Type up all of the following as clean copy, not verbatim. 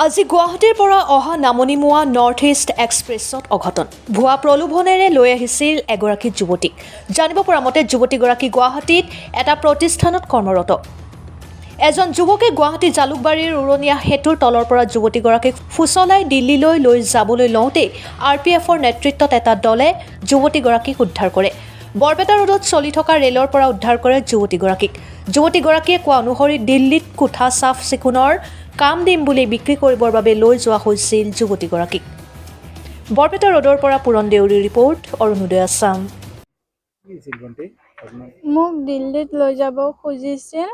আজি গুৱাহাটীৰ পৰা অহা নামনিমোৱা নৰ্থ ইষ্ট এক্সপ্ৰেছত অঘটন ভুৱা প্ৰলোভনেৰে লৈ আহিছিল এগৰাকী যুৱতীক। জানিব পৰা মতে যুৱতীগৰাকী গুৱাহাটীত এটা প্ৰতিষ্ঠানত কৰ্মৰত। এজন যুৱকে গুৱাহাটী জালুকবাৰীৰ উৰণীয়া সেতুৰ তলৰ পৰা যুৱতীগৰাকীক ফুচলাই দিল্লীলৈ লৈ যাবলৈ লওঁতেই RPFৰ নেতৃত্বত এটা দলে যুৱতীগৰাকীক উদ্ধাৰ কৰে। বৰপেটা ৰোডত চলি থকা ৰেলৰ পৰা উদ্ধাৰ কৰে যুৱতীগৰাকীক। যুৱতীগৰাকীয়ে কোৱা অনুসৰি দিল্লীত কোঠা চাফ চিকুণৰ কাম দিম বুলি বিক্ৰী কৰিবৰ বাবে লৈ যোৱা হৈছিল যুৱতীগৰাকীক। বৰপেটা ৰোডৰ পৰা পুৰণ দেউৰীৰ ৰিপৰ্ট, অৰুণোদয় আছাম। মোক দিল্লীত লৈ যাব খুজিছিল,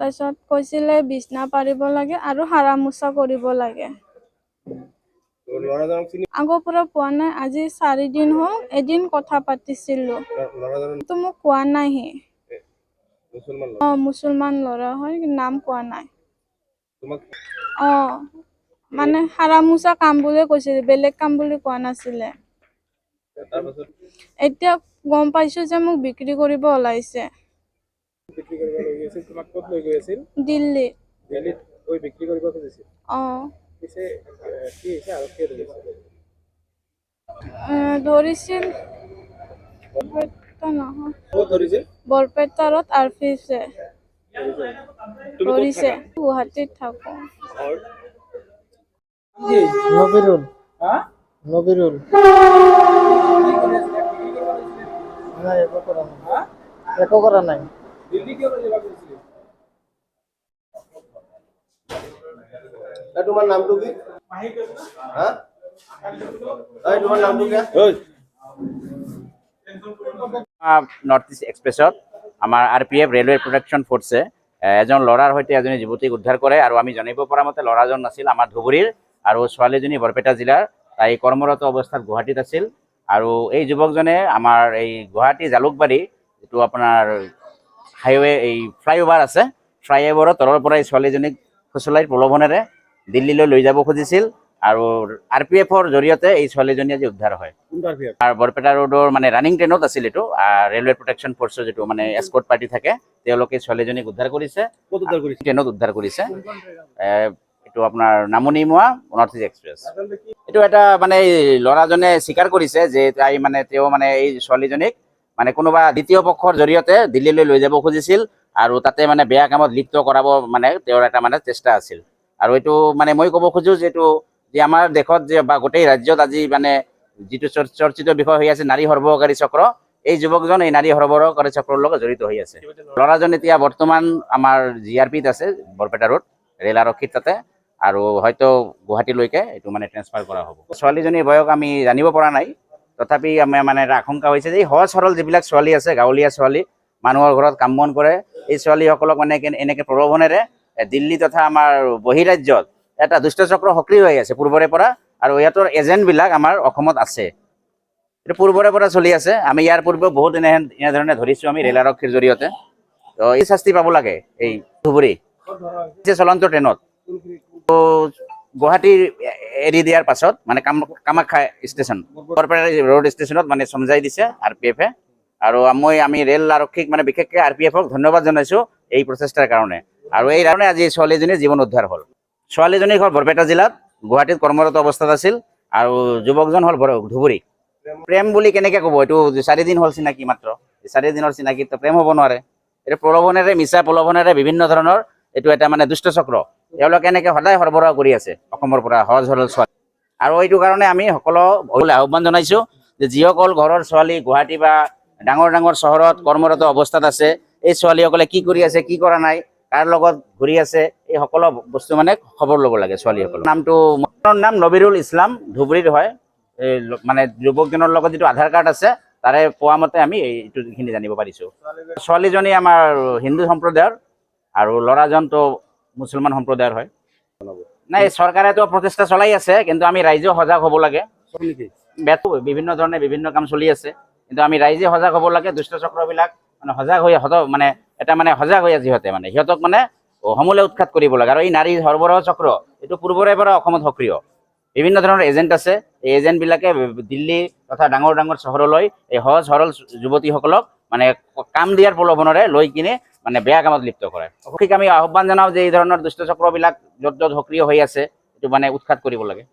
তাৰপিছত কৈছিলে বিছনা পাৰিব লাগে আৰু হাৰা মোচা কৰিব লাগে। আগৰ পৰা পোৱা নাই, আজি 4 দিন হ'ল। এদিন কথা পাতিছিলো, তো মোক কোৱা নাই। মুছলমান ল'ৰা হয়, নাম কোৱা নাই। মানে হাৰা মোচা কাম বুলি কৈছিলে, বেলেগ কাম বুলি কোৱা নাছিলে। এতিয়া গম পাইছো যে মোক বিক্ৰী কৰিব ওলাইছে। দিল্লী ধৰিছিল বৰপেটাৰত আৰপিছে ধৰিছে। গুৱাহাটীত থাকো। নবিৰুল নাই, একো কৰা নাই। তোমাৰ নামটো কি? তোমাৰ নামটো কি? নৰ্থ ইষ্ট এক্সপ্ৰেছত আমাৰ RPF ৰেলৱে প্ৰটেকশ্যন ফ'ৰ্চে এজন ল'ৰাৰ সৈতে এজনী যুৱতীক উদ্ধাৰ কৰে আৰু আমি জানিব পৰা মতে ল'ৰাজন আছিল আমাৰ ধুবুৰীৰ আৰু ছোৱালীজনী বৰপেটা জিলাৰ। তাই কৰ্মৰত অৱস্থাত গুৱাহাটীত আছিল আৰু এই যুৱকজনে আমাৰ এই গুৱাহাটী জালুকবাৰী যিটো আপোনাৰ হাইৱে এই ফ্লাইঅভাৰ আছে, ফ্লাইঅভাৰৰ তলৰ পৰা এই ছোৱালীজনীক ফুচলাইৰ প্ৰলোভনেৰে দিল্লীলৈ লৈ যাব খুজিছিল আৰু RPFৰ জৰিয়তে এই ছোৱালীজনী আজি উদ্ধাৰ হয়। আৰু বৰপেটা ৰোডৰ মানে ৰানিং ট্ৰেইনত আছিল এইটো ৰেলৱে প্ৰটেকশ্যন ফ'ৰ্চৰ যিটো মানে এস্কৰ্ট পাৰ্টি থাকে, তেওঁলোকে ছোৱালীজনীক উদ্ধাৰ কৰিছে। ট্ৰেইনত উদ্ধাৰ কৰিছে। এইটো আপোনাৰ নামনিমোৱা নৰ্থ ইষ্ট এক্সপ্ৰেছ। এইটো এটা মানে ল'ৰাজনে স্বীকাৰ কৰিছে যে তাই মানে তেওঁ মানে এই ছোৱালীজনীক মানে কোনোবা দ্বিতীয় পক্ষৰ জৰিয়তে দিল্লীলৈ লৈ যাব খুজিছিল আৰু তাতে মানে বেয়া কামত লিপ্ত কৰাব মানে তেওঁৰ এটা মানে চেষ্টা আছিল। আৰু এইটো মানে মই ক'ব খোজো যে এইটো যে আমাৰ দেশত যে বা গোটেই ৰাজ্যত আজি মানে যিটো চৰ্চিত বিষয় হৈ আছে নাৰী সৰবৰাহকাৰী চক্ৰ, এই যুৱকজন এই নাৰী সৰবৰাহকাৰী চক্ৰৰ লগত জড়িত হৈ আছে। ল'ৰাজন এতিয়া বৰ্তমান আমাৰ GRPত আছে, বৰপেটা ৰোড ৰেল আৰক্ষীত তাতে, আৰু হয়তো গুৱাহাটীলৈকে এইটো মানে ট্ৰেন্সফাৰ কৰা হ'ব। ছোৱালীজনীৰ বয়স আমি জানিব পৰা নাই, তথাপি আমাৰ মানে এটা আশংকা হৈছে যে এই সহজ সৰল যিবিলাক ছোৱালী আছে, গাঁৱলীয়া ছোৱালী, মানুহৰ ঘৰত কাম বন কৰে, এই ছোৱালীসকলক মানে এনেকৈ প্ৰলোভনেৰে দিল্লী তথা আমাৰ বহিৰাজ্যত এটা দুষ্টচক্ৰ সক্ৰিয় হৈ আছে পূৰ্বৰে পৰা, আৰু ইহঁতৰ এজেণ্টবিলাক আমাৰ অসমত আছে। এইটো পূৰ্বৰে পৰা চলি আছে। আমি ইয়াৰ পূৰ্বেও বহুত এনেধৰণে ধৰিছোঁ আমি ৰেল আৰক্ষীৰ জৰিয়তে। তো এই শাস্তি পাব লাগে। এই ধুবুৰী চলন্ত ট্ৰেইনত গুৱাহাটী এৰি দিয়াৰ পাছত মানে কামাখ্যা ষ্টেচন, বৰপেটা ৰোড ষ্টেচনত মানে চমজাই দিছে RPFে। আৰু আমি ৰেল আৰক্ষীক মানে বিশেষকৈ RPFক ধন্যবাদ জনাইছোঁ এই প্ৰচেষ্টাৰ কাৰণে। আৰু এই কাৰণে আজি ছোৱালীজনীৰ জীৱন উদ্ধাৰ হ'ল। ছোৱালীজনীৰ ঘৰ বৰপেটা জিলাত, গুৱাহাটীত কৰ্মৰত অৱস্থাত আছিল, আৰু যুৱকজন হ'ল ধুবুৰী। প্ৰেম বুলি কেনেকৈ ক'ব? এইটো 4 দিন হ'ল চিনাকি মাত্ৰ। 4 দিনৰ চিনাকিত প্ৰেম হ'ব নোৱাৰে। এইটো প্ৰলোভনেৰে, মিছা প্ৰলোভনেৰে বিভিন্ন ধৰণৰ এইটো এটা মানে দুষ্টচক্ৰ তেওঁলোকে এনেকৈ সদায় সৰবৰাহ কৰি আছে অসমৰ পৰা সহজ সৰল ছোৱালী। আৰু এইটো কাৰণে আমি সকলো আহ্বান জনাইছোঁ যে যিসকল ঘৰৰ ছোৱালী গুৱাহাটী বা ডাঙৰ ডাঙৰ চহৰত কৰ্মৰত অৱস্থাত আছে, এই ছোৱালীসকলে কি কৰি আছে, কি কৰা নাই, কাৰ লগত ঘূৰি আছে, এই সকলো বস্তু মানে খবৰ ল'ব লাগে ছোৱালীসকলৰ। মোৰ নাম নবিৰুল ইছলাম, ধুবুৰীৰ হয়। এই মানে যুৱকজনৰ লগত যিটো আধাৰ কাৰ্ড আছে তাৰে পোৱা মতে আমি এইখিনি জানিব পাৰিছোঁ। ছোৱালীজনী আমাৰ হিন্দু সম্প্ৰদায়ৰ আৰু ল'ৰাজনটো মুছলমান সম্প্ৰদায়ৰ হয়। নাই, চৰকাৰেতো প্ৰচেষ্টা চলাই আছে, কিন্তু আমি ৰাইজেও সজাগ হ'ব লাগে। বিভিন্ন ধৰণে বিভিন্ন কাম চলি আছে, কিন্তু আমি ৰাইজে সজাগ হ'ব লাগে। দুষ্টচক্ৰবিলাক মানে সজাগ হৈ মানে এটা মানে সজাগ হৈ আছে সিহঁতক মানে সমূলে উৎখাত কৰিব লাগে। আৰু এই নাৰী সৰবৰাহ চক্ৰ এইটো পূৰ্বৰে পৰা অসমত সক্ৰিয়। বিভিন্ন ধৰণৰ এজেণ্ট আছে, এই এজেণ্টবিলাকে দিল্লী তথা ডাঙৰ ডাঙৰ চহৰলৈ এই সহজ সৰল যুৱতীসকলক মানে কাম দিয়াৰ প্ৰলোভনেৰে লৈ কিনে মানে বেয়া কামত লিপ্ত কৰে। ঠিক আমি আহ্বান জনাওঁ যে এই ধৰণৰ দুষ্টচক্ৰবিলাক য'ত য'ত সক্ৰিয় হৈ আছে, এইটো মানে উৎখাত কৰিব লাগে।